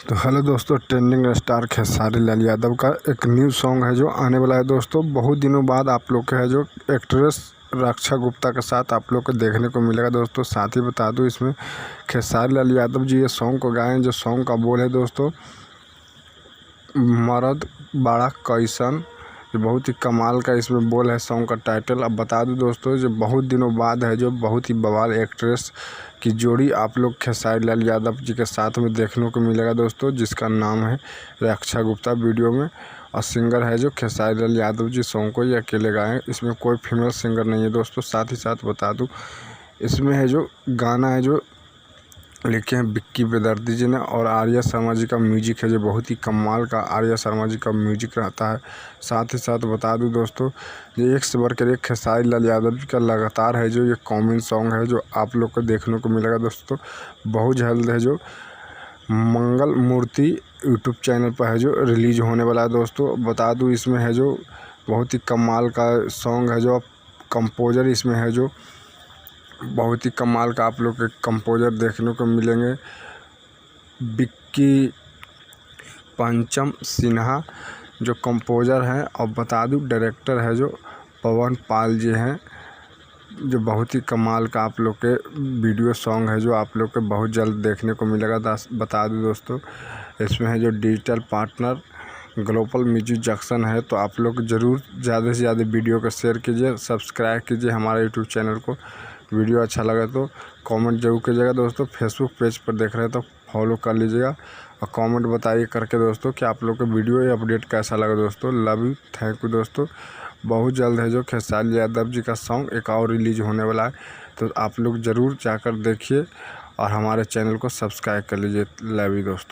तो हेलो दोस्तों, trending star Khesari Lal Yadav का एक न्यू सॉन्ग है जो आने वाला है दोस्तों। बहुत दिनों बाद आप लोग का है जो एक्ट्रेस रक्षा गुप्ता के साथ आप लोग को देखने को मिलेगा दोस्तों। साथ ही बता दूं, इसमें खेसारी लाल यादव जी ये सॉन्ग को गाए हैं। जो सॉन्ग का बोल है दोस्तों, मर्द बड़ा कैसन। ये बहुत ही कमाल का इसमें बोल है सॉन्ग का टाइटल। अब बता दूं दोस्तों, जो बहुत दिनों बाद है जो बहुत ही बवाल एक्ट्रेस की जोड़ी आप लोग खेसारी लाल यादव जी के साथ में देखने को मिलेगा दोस्तों, जिसका नाम है रक्षा गुप्ता वीडियो में। और सिंगर है जो खेसारी लाल यादव जी। सॉन्ग को ये अकेले गाए हैं, इसमें कोई फीमेल सिंगर नहीं है दोस्तों। साथ ही साथ बता दूँ, इसमें है जो गाना है जो लिखे हैं विक्की बेदर्दी जी ने, और आर्या शर्मा जी का म्यूजिक है जो बहुत ही कमाल का आर्या शर्मा जी का म्यूजिक रहता है। साथ ही साथ बता दूं दोस्तों, ये एक से बढ़कर एक खेसारी लाल यादव जी का लगातार है जो ये कॉमन सॉन्ग है जो आप लोग को देखने को मिलेगा दोस्तों। बहुत जल्द है जो मंगल मूर्ति यूट्यूब चैनल पर है जो रिलीज होने वाला है दोस्तों। बता दूँ, इसमें है जो बहुत ही कमाल का सॉन्ग है जो कंपोजर इसमें है जो बहुत ही कमाल का आप लोग के कंपोजर देखने को मिलेंगे, विक्की पंचम सिन्हा जो कंपोजर हैं। और बता दूं, डायरेक्टर है जो पवन पाल जी हैं, जो बहुत ही कमाल का आप लोग के वीडियो सॉन्ग है जो आप लोग के बहुत जल्द देखने को मिलेगा। बता दूं दोस्तों, इसमें है जो digital partner global music junction है। तो आप लोग ज़रूर ज़्यादा से ज़्यादा वीडियो को शेयर कीजिए, सब्सक्राइब कीजिए हमारे यूट्यूब चैनल को। वीडियो अच्छा लगा तो कमेंट जरूर कीजिएगा दोस्तों। फेसबुक पेज पर देख रहे हैं तो फॉलो कर लीजिएगा, और कमेंट बताइए करके दोस्तों कि आप लोग को वीडियो या अपडेट कैसा लगा दोस्तों। लव यू, थैंक यू दोस्तों। बहुत जल्द है जो खेसारी यादव जी का सॉन्ग एक और रिलीज होने वाला है, तो आप लोग ज़रूर जाकर देखिए और हमारे चैनल को सब्सक्राइब कर लीजिए। लव यू दोस्तों।